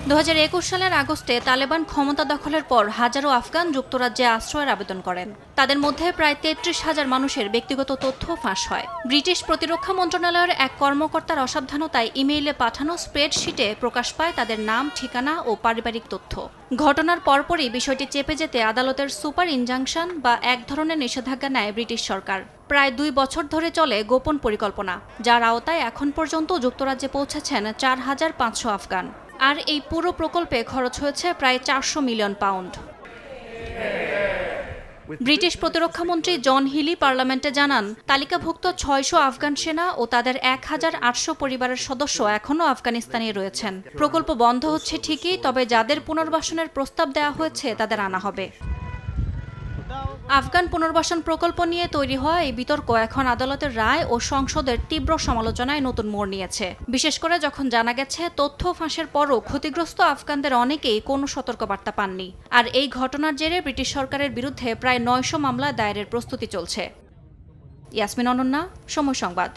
2021 সালের আগস্টে তালেবান ক্ষমতা দখলের পর হাজারো আফগান যুক্তরাজ্যে আশ্রয়ের আবেদন করেন। তাদের মধ্যে প্রায় 33,000 মানুষের ব্যক্তিগত তথ্য ফাঁস হয়। ব্রিটিশ প্রতিরক্ষা মন্ত্রণালয়ের এক কর্মকর্তার অসাবধানতায় ইমেইলে পাঠানো স্প্রেডশিটে প্রকাশ পায় তাদের নাম, ঠিকানা ও পারিবারিক তথ্য। ঘটনার পরপরই বিষয়টি চেপে যেতে আদালতের সুপার ইনজাংশন বা এক ধরনের নিষেধাজ্ঞা নেয় ব্রিটিশ সরকার। প্রায় 2 বছর ধরে চলে গোপন পরিকল্পনা, যার আওতায় এখন পর্যন্ত যুক্তরাজ্যে পৌঁছেছেন 4,500 আফগান। আর এই পুরো প্রকল্পে খরচ হয়েছে প্রায় 400 মিলিয়ন পাউন্ড। ব্রিটিশ প্রতিরক্ষামন্ত্রী জন হিলি পার্লামেন্টে জানান, তালিকাভুক্ত 600 আফগান সেনা ও তাদের 1,800 পরিবারের সদস্য এখনও আফগানিস্তানে রয়েছেন। প্রকল্প বন্ধ হচ্ছে ঠিকই, তবে যাদের পুনর্বাসনের প্রস্তাব দেওয়া হয়েছে তাদের আনা হবে। আফগান পুনর্বাসন প্রকল্প নিয়ে তৈরি হওয়া এই বিতর্ক এখন আদালতের রায় ও সংসদের তীব্র সমালোচনায় নতুন মোড় নিয়েছে, বিশেষ করে যখন জানা গেছে তথ্য ফাঁসের পরও ক্ষতিগ্রস্ত আফগানদের অনেকেই কোনো সতর্কবার্তা পাননি। আর এই ঘটনার জেরে ব্রিটিশ সরকারের বিরুদ্ধে প্রায় 900 মামলা দায়েরের প্রস্তুতি চলছে। ইয়াসমিন অনন্যা, সময় সংবাদ।